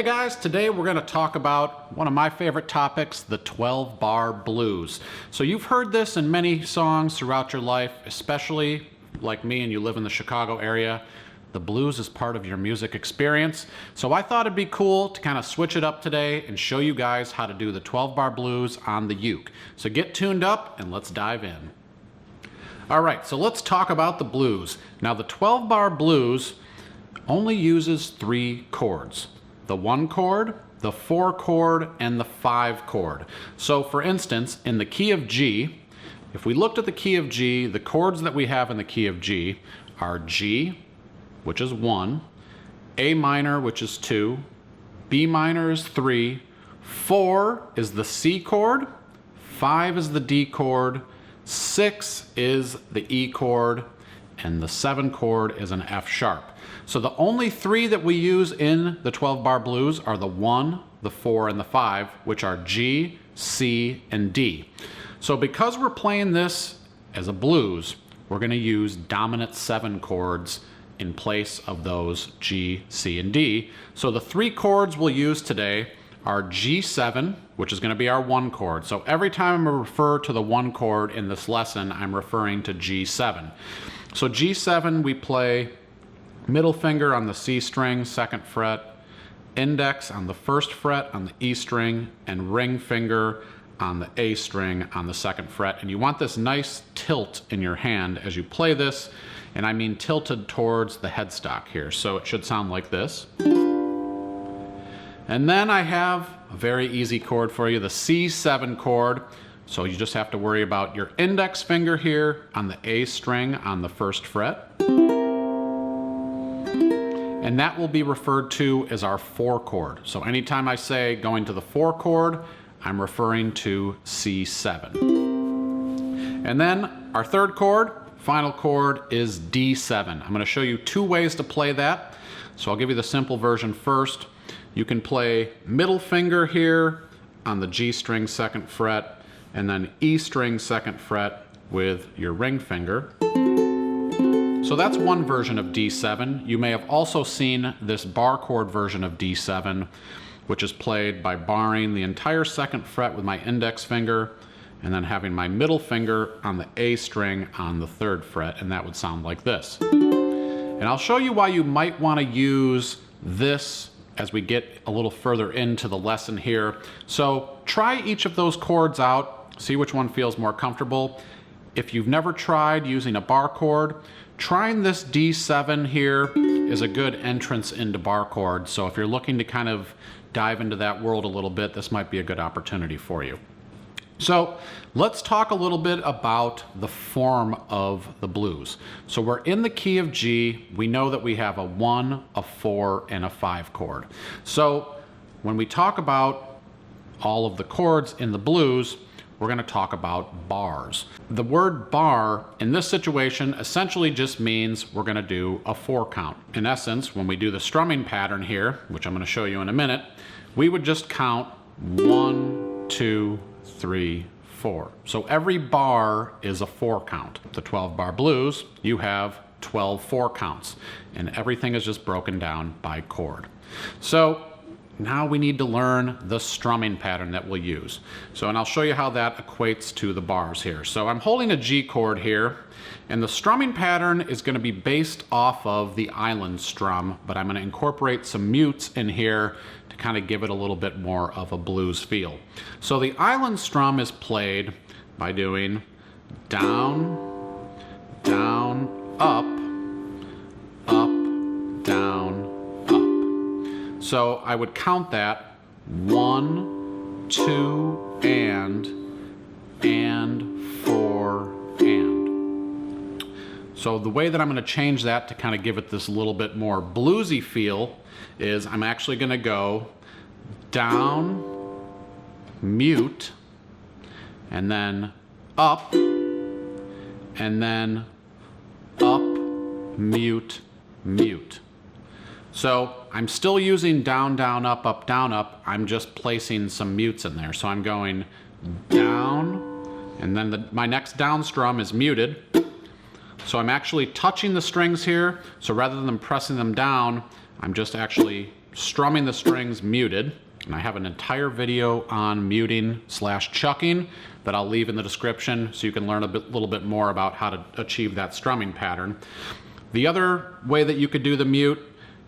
guys, today we're going to talk about one of my favorite topics, the 12-bar blues. So you've heard this in many songs throughout your life, especially like me and you live in the Chicago area. The blues is part of your music experience. So I thought it'd be cool to kind of switch it up today and show you guys how to do the 12-bar blues on the uke. So get tuned up and let's dive in. All right, so let's talk about the blues. Now the 12-bar blues only uses 3 chords. The 1 chord, the 4 chord, and the 5 chord. So for instance, in the key of G, if we looked at the key of G, the chords that we have in the key of G are G, which is 1, A minor, which is 2, B minor is 3, 4 is the C chord, 5 is the D chord, 6 is the E chord, and the 7 chord is an F sharp. So the only 3 that we use in the 12-bar blues are the 1, the 4, and the 5, which are G, C, and D. So because we're playing this as a blues, we're going to use dominant 7 chords in place of those G, C, and D. So the 3 chords we'll use today are G7, which is going to be our 1 chord. So every time I refer to the 1 chord in this lesson, I'm referring to G7. So G7, we play middle finger on the C string, 2nd fret, index on the 1st fret on the E string, and ring finger on the A string on the 2nd fret. And you want this nice tilt in your hand as you play this, and I mean tilted towards the headstock here. So it should sound like this. And then I have a very easy chord for you, the C7 chord. So you just have to worry about your index finger here on the A string on the 1st fret. And that will be referred to as our 4 chord. So anytime I say going to the 4 chord, I'm referring to C7. And then our 3rd chord, final chord, is D7. I'm going to show you 2 ways to play that. So I'll give you the simple version first. You can play middle finger here on the G string 2nd fret, and then E string 2nd fret with your ring finger. So that's one version of D7. You may have also seen this bar chord version of D7, which is played by barring the entire 2nd fret with my index finger and then having my middle finger on the A string on the 3rd fret, and that would sound like this. And I'll show you why you might want to use this as we get a little further into the lesson here. So try each of those chords out, see which one feels more comfortable. If you've never tried using a bar chord, trying this D7 here is a good entrance into bar chords. So if you're looking to kind of dive into that world a little bit, this might be a good opportunity for you. So let's talk a little bit about the form of the blues. So we're in the key of G. We know that we have a 1, a 4, and a 5 chord. So when we talk about all of the chords in the blues, we're going to talk about bars. The word bar in this situation essentially just means we're going to do a 4 count. In essence, when we do the strumming pattern here, which I'm going to show you in a minute, we would just count 1, 2, 3, 4. So every bar is a 4 count. The 12-bar blues, you have 12 4 counts, and everything is just broken down by chord. So now we need to learn the strumming pattern that we'll use. So, and I'll show you how that equates to the bars here. So I'm holding a G chord here, and the strumming pattern is going to be based off of the island strum, but I'm going to incorporate some mutes in here to kind of give it a little bit more of a blues feel. So the island strum is played by doing down, down, up, up, down, up. So I would count that 1, 2, and 4, and. So the way that I'm going to change that to kind of give it this little bit more bluesy feel is I'm actually going to go down, mute, and then up, and then up, mute, mute. So I'm still using down, down, up, down, up. I'm just placing some mutes in there. So I'm going down, and then my next down strum is muted. So I'm actually touching the strings here. So rather than pressing them down, I'm just actually strumming the strings muted. And I have an entire video on muting / chucking that I'll leave in the description so you can learn a little bit more about how to achieve that strumming pattern. The other way that you could do the mute,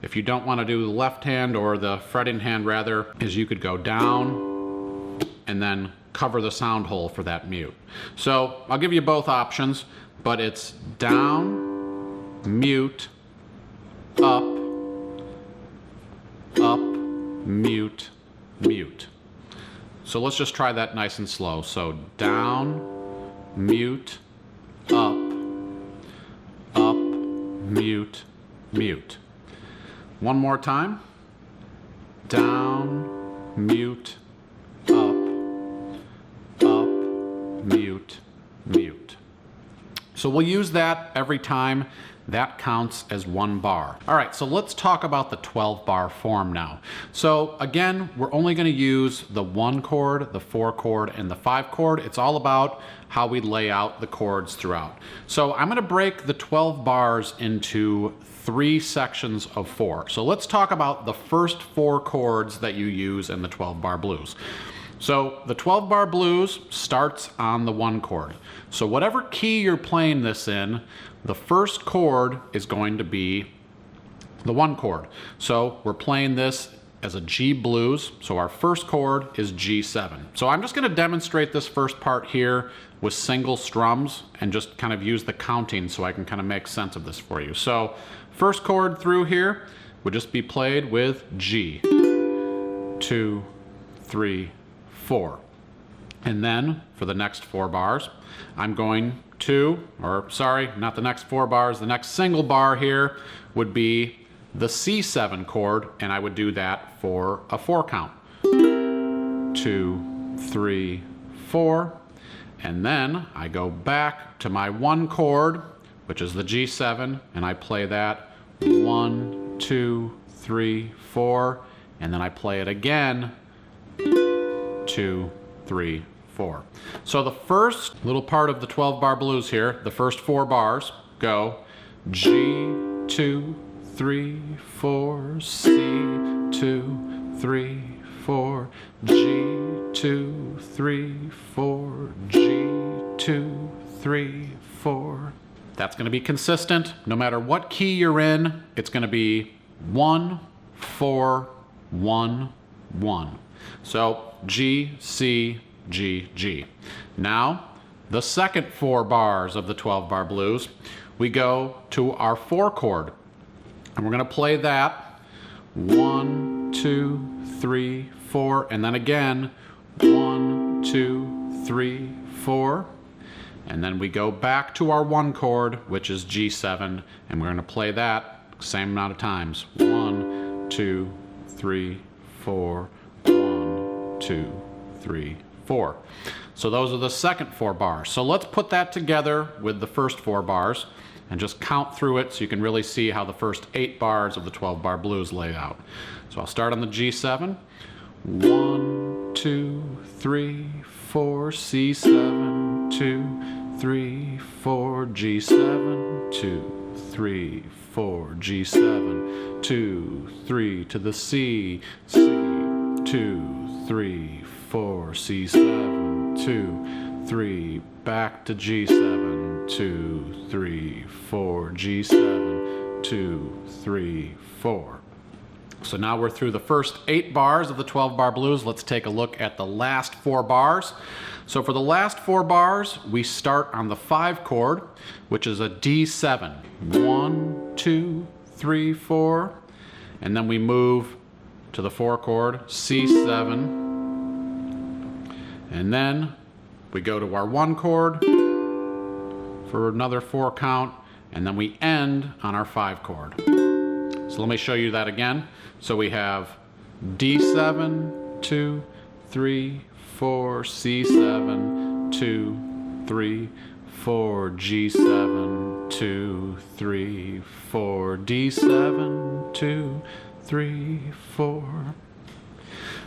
if you don't want to do the left hand or the fretting hand rather, is you could go down and then cover the sound hole for that mute. So I'll give you both options, but it's down, mute, up, up, mute, mute. So let's just try that nice and slow. So down, mute, up, up, mute, mute. One more time. Down, mute, up, up, mute, mute. So we'll use that every time. That counts as one bar. All right, so let's talk about the 12-bar form now. So again, we're only going to use the 1 chord, the 4 chord, and the 5 chord. It's all about how we lay out the chords throughout. So I'm going to break the 12 bars into 3 sections of 4. So let's talk about the first 4 chords that you use in the 12-bar blues. So the 12-bar blues starts on the 1 chord. So whatever key you're playing this in, the first chord is going to be the 1 chord. So we're playing this as a G blues, so our first chord is G7. So I'm just going to demonstrate this first part here with single strums and just kind of use the counting so I can kind of make sense of this for you. So first chord through here would just be played with G, 2, 3, 4. And then for the next 4 bars, I'm going to, or sorry, not the next 4 bars, the next single bar here would be the C7 chord, and I would do that for a 4 count. 2, 3, 4. And then I go back to my 1 chord, which is the G7, and I play that 1, 2, 3, 4, and then I play it again, 2, 3, 4. So the first little part of the 12-bar blues here, the first 4 bars go G, 2, 3, 4, C, 2, 3, 4, G, 2, 3, 4, G, 2, 3, 4. That's going to be consistent. No matter what key you're in, it's going to be 1, 4, 1, 1. So G, C, G, G. Now, the second 4 bars of the 12-bar blues, we go to our 4 chord. And we're going to play that 1, 2, 3, 4, and then again 1, 2, 3, 4. And then we go back to our 1 chord, which is G7, and we're going to play that same amount of times. 1, 2, 3, 4, 1, 2, 3, 4. So those are the second 4 bars. So let's put that together with the first 4 bars and just count through it so you can really see how the first 8 bars of the 12-bar blues lay out. So I'll start on the G7. 1, 2, 3, 4, C7, 2, 3, 4, G7, 2, 3, 4, G7, 2, 3 to the C, C, 2, 3, 4, C7, 2, 3, back to G7, 2, 3, 4, G7, 2, 3, 4. So now we're through the first 8 bars of the 12-bar blues. Let's take a look at the last 4 bars. So for the last 4 bars, we start on the 5 chord, which is a D7. 1, 2, 3, 4. And then we move to the 4 chord, C7. And then we go to our 1 chord for another 4 count, and then we end on our 5 chord. So let me show you that again. So we have D7, 2, 3, 4, C7, 2, 3, 4, G7, 2, 3, 4, D7, 2, 3, 4.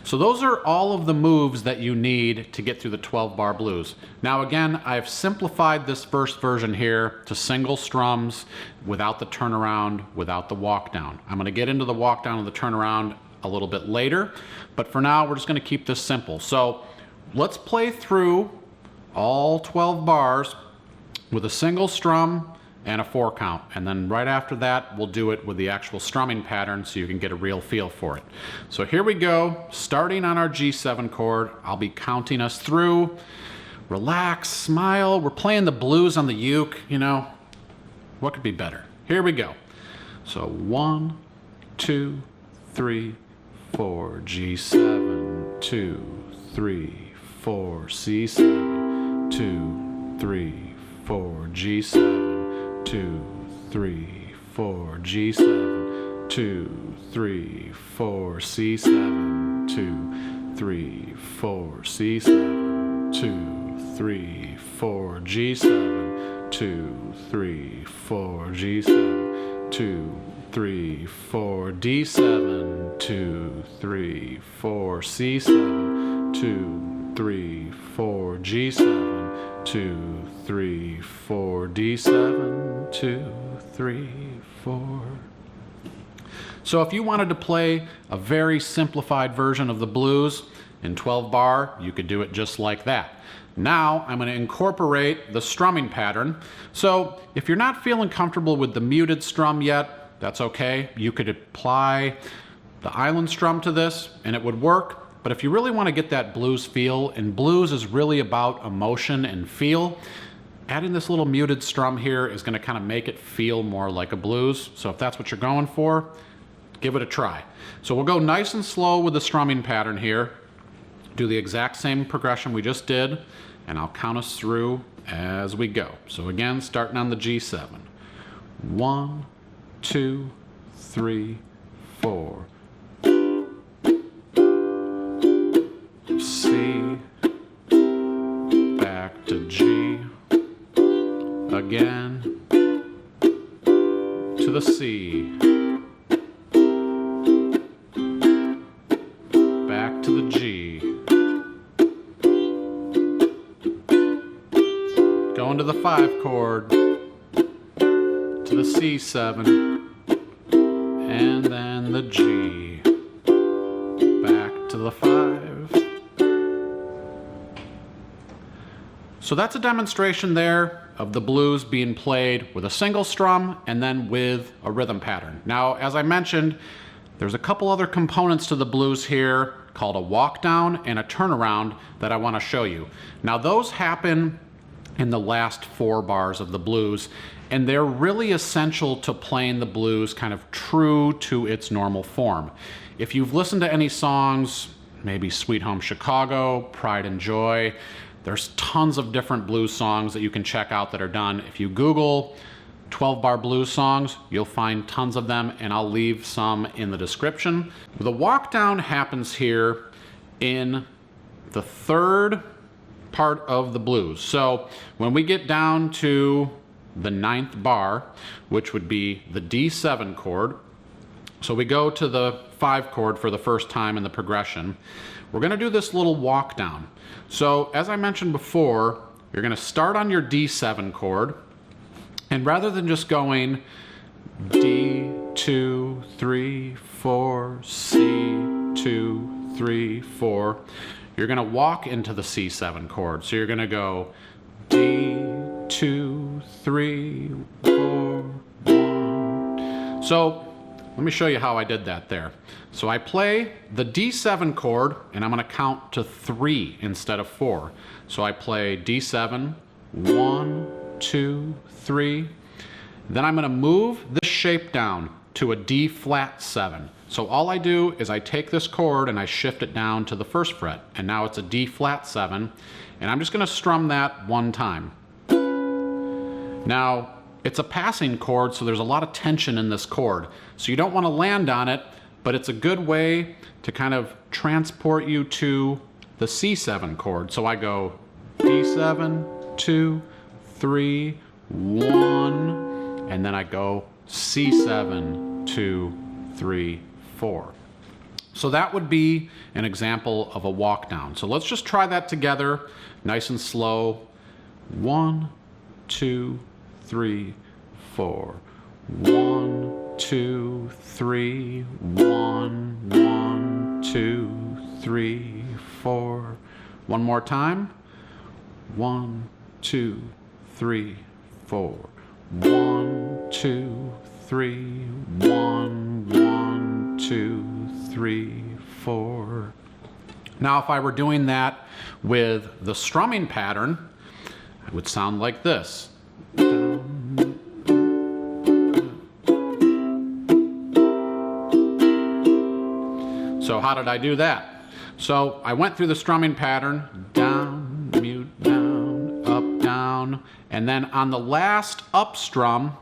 So those are all of the moves that you need to get through the 12-bar blues. Now again, I've simplified this first version here to single strums without the turnaround, without the walk down. I'm going to get into the walk down and the turnaround a little bit later. But for now, we're just going to keep this simple. So let's play through all 12 bars with a single strum and a 4 count. And then right after that, we'll do it with the actual strumming pattern so you can get a real feel for it. So here we go, starting on our G7 chord. I'll be counting us through. Relax, smile. We're playing the blues on the uke, you know. What could be better? Here we go. So 1, 2, 3, 4, G7, 2, 3, 4, C7, 2, 3, 4, G7, 2, 3, 4, G7, 2, 3, 4, C7, 2, 3, 4, C7, 2, 3, 4, G7, 2, 3, 4, G7, 2, 3, 4, D7, 2, 3, 4, C7, 2, 3, 4, G7, 2, 3, 4, D7, 2, 3, 4. So if you wanted to play a very simplified version of the blues in 12 bar, you could do it just like that. Now I'm going to incorporate the strumming pattern. So if you're not feeling comfortable with the muted strum yet, that's okay. You could apply the island strum to this and it would work. But if you really want to get that blues feel, and blues is really about emotion and feel, adding this little muted strum here is going to kind of make it feel more like a blues. So if that's what you're going for, give it a try. So we'll go nice and slow with the strumming pattern here. Do the exact same progression we just did, and I'll count us through as we go. So again, starting on the G7. 1, 2, 3, 4. C, back to G, again, to the C, back to the G, going to the 5 chord, to the C7, and then the G, back to the 5. So that's a demonstration there of the blues being played with a single strum and then with a rhythm pattern. Now, as I mentioned, there's a couple other components to the blues here called a walk down and a turnaround that I want to show you. Now, those happen in the last 4 bars of the blues, and they're really essential to playing the blues kind of true to its normal form. If you've listened to any songs, maybe Sweet Home Chicago, Pride and Joy, there's tons of different blues songs that you can check out that are done. If you Google 12-bar blues songs, you'll find tons of them, and I'll leave some in the description. The walk down happens here in the 3rd part of the blues. So when we get down to the 9th bar, which would be the D7 chord, so we go to the 5 chord for the first time in the progression, we're going to do this little walk down. So as I mentioned before, you're going to start on your D7 chord, and rather than just going D, 2, 3, 4, C, 2, 3, 4, you're going to walk into the C7 chord. So you're going to go D, 2, 3, 4, 1. So let me show you how I did that there. So I play the D7 chord, and I'm going to count to 3 instead of 4. So I play D7, 1, 2, 3. Then I'm going to move this shape down to a D flat 7. So all I do is I take this chord and I shift it down to the 1st fret, and now it's a D flat 7, and I'm just going to strum that 1 time. Now, it's a passing chord, so there's a lot of tension in this chord. So you don't want to land on it, but it's a good way to kind of transport you to the C7 chord. So I go D7, 2, 3, 1, and then I go C7, 2, 3, 4. So that would be an example of a walk down. So let's just try that together, nice and slow. 1, 2, 3, 4. 1, 2, 3, 1, 1, 2, 3, 4. One more time. 1, 2, 3, 4. 1, 2, 3, 1, 1, 2, 3, 4. Now, if I were doing that with the strumming pattern, it would sound like this. So how did I do that? So I went through the strumming pattern, down, mute, down, up, down, and then on the last up strum,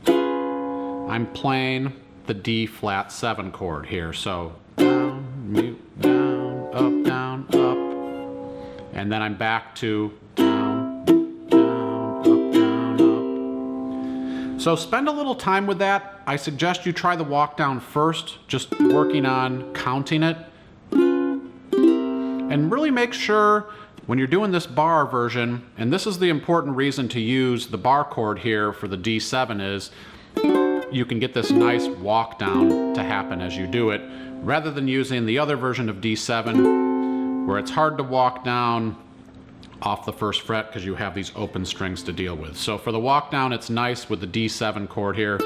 I'm playing the D flat 7 chord here. So down, mute, down, up, and then I'm back to down, down, up. So spend a little time with that. I suggest you try the walk down first, just working on counting it. And really make sure when you're doing this bar version, and this is the important reason to use the bar chord here for the D7 is, you can get this nice walk down to happen as you do it, rather than using the other version of D7 where it's hard to walk down off the first fret because you have these open strings to deal with. So for the walk down, it's nice with the D7 chord here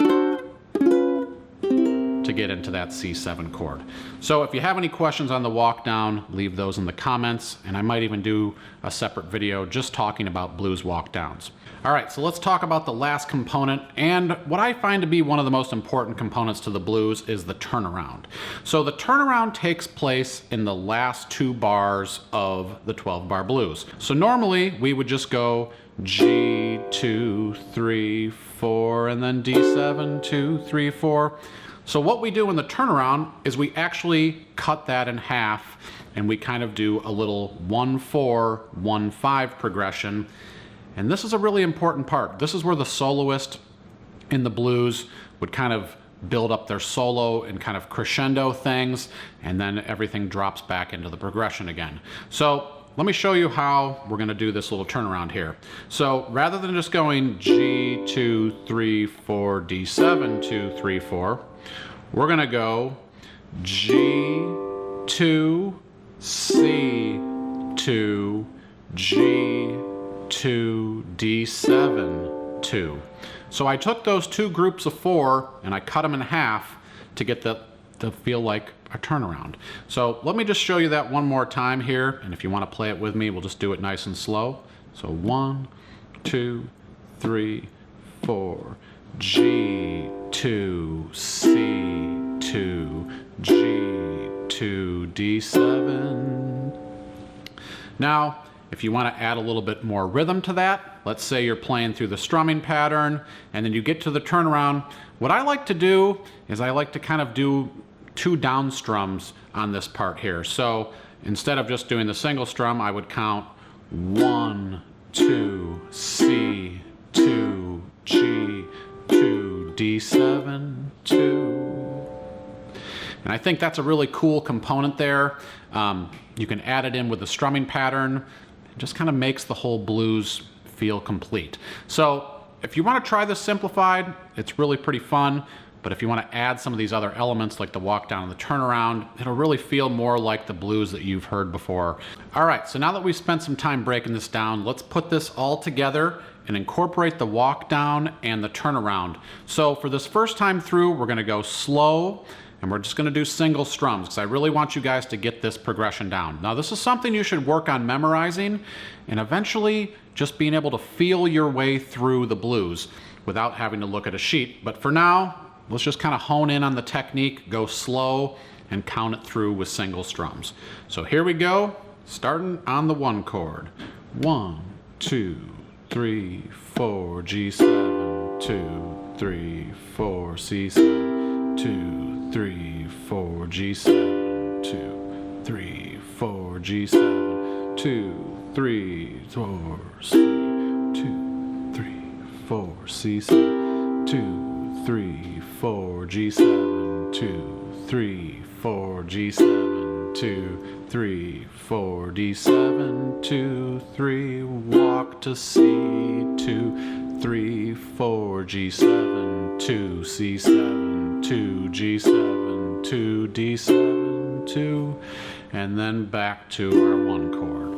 to get into that C7 chord. So if you have any questions on the walk down, leave those in the comments, and I might even do a separate video just talking about blues walk downs. All right, so let's talk about the last component, and what I find to be one of the most important components to the blues is the turnaround. So the turnaround takes place in the last 2 bars of the 12-bar blues. So normally we would just go G, 2, 3, 4, and then D7, 2, 3, 4. So what we do in the turnaround is we actually cut that in half, and we kind of do a little 1-4, 1-5 progression. And this is a really important part. This is where the soloist in the blues would kind of build up their solo and kind of crescendo things, and then everything drops back into the progression again. So let me show you how we're gonna do this little turnaround here. So rather than just going G, 2, 3, 4, D7, 2, 3, 4, we're gonna go G, 2, C, 2, G, 2, D7, 2. So I took those 2 groups of 4 and I cut them in half to get that to feel like a turnaround. So let me just show you that one more time here, and if you want to play it with me, we'll just do it nice and slow. So 1, 2, 3, 4, G, 2, C, 2, G, 2, D7. Now, if you want to add a little bit more rhythm to that, let's say you're playing through the strumming pattern and then you get to the turnaround. What I like to do is I like to kind of do 2 down strums on this part here. So instead of just doing the single strum, I would count 1, 2, C, 2, G, 2, D7, 2. And I think that's a really cool component there. You can add it in with the strumming pattern. It just kind of makes the whole blues feel complete. So if you want to try this simplified, it's really pretty fun. But if you want to add some of these other elements like the walk down and the turnaround, it'll really feel more like the blues that you've heard before. All right, so now that we've spent some time breaking this down, let's put this all together and incorporate the walk down and the turnaround. So for this first time through, we're going to go slow, and we're just going to do single strums because I really want you guys to get this progression down. Now this is something you should work on memorizing and eventually just being able to feel your way through the blues without having to look at a sheet. But for now, let's just kind of hone in on the technique, go slow, and count it through with single strums. So here we go, starting on the 1 chord. 1, 2, 3, 4, G7, 2, 3, 4, C7, 2, 3, 4, G7, 2, 3, 4, G7, 2, 3, 4, C, 2, 3, 4, C7, 2, 3, 4, G7, 2, 3, 4, G7, 2, 3, 4, D7, 2, 3, walk to C, 2, 3, 4, G7, 2, C7, 2, G7, 1, 2, D7, 2, and then back to our 1 chord.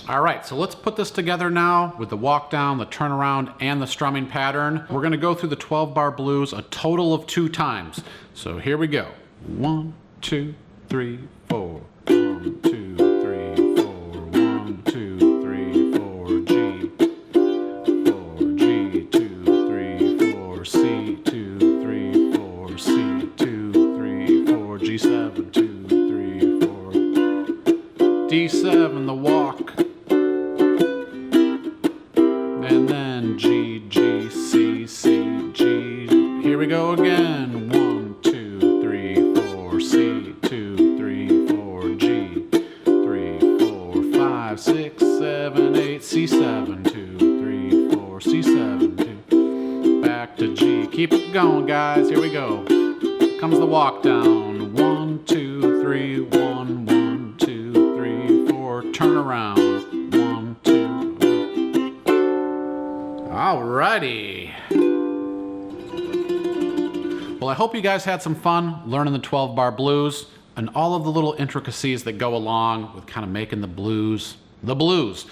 All right, so let's put this together now with the walk down, the turnaround, and the strumming pattern. We're gonna go through the 12-bar blues a total of 2 times. So here we go. 1, 2, 3, 4. 1, 2, 3, 4. 1, 2, 3, 4. G. 4, G, 2, 3, 4. C, 2, 3, 4. C, 2, 3, 4. G7, 2, 3, 4. D7, the walk. And then G, G, C, C, G. Here we go again. 1, 2, 3, 4. C, 2, 3, 4. G, 3, 4, 5, 6, 7, 8. C7, 2, 3, 4. C7, 2. Back to G. Keep it going, guys. Here we go. Here comes the walk down. 1, 2, 3, 1, 1, 2, 3, 4. Turn around. 1, 2. Alrighty. Well, I hope you guys had some fun learning the 12-bar blues and all of the little intricacies that go along with kind of making the blues the blues.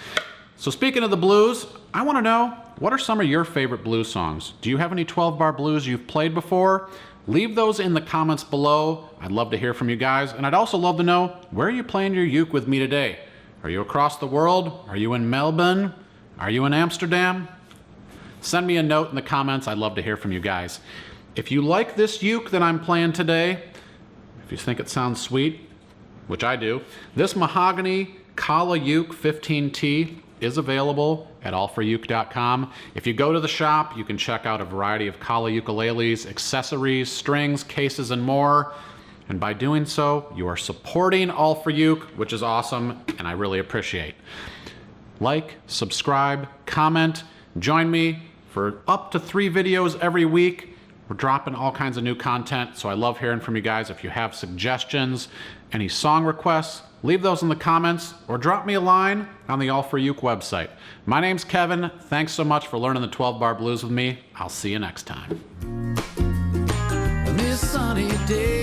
So speaking of the blues, I want to know, what are some of your favorite blues songs? Do you have any 12-bar blues you've played before? Leave those in the comments below. I'd love to hear from you guys. And I'd also love to know, where are you playing your uke with me today? Are you across the world? Are you in Melbourne? Are you in Amsterdam? Send me a note in the comments. I'd love to hear from you guys. If you like this uke that I'm playing today, if you think it sounds sweet, which I do, this mahogany Kala Uke 15T is available at allforuke.com. If you go to the shop, you can check out a variety of Kala ukuleles, accessories, strings, cases, and more. And by doing so, you are supporting All for Uke, which is awesome, and I really appreciate. Like, subscribe, comment, join me for up to 3 videos every week. We're dropping all kinds of new content, so I love hearing from you guys. If you have suggestions, any song requests, leave those in the comments or drop me a line on the All for Uke website. My name's Kevin. Thanks so much for learning the 12-bar blues with me. I'll see you next time. This sunny day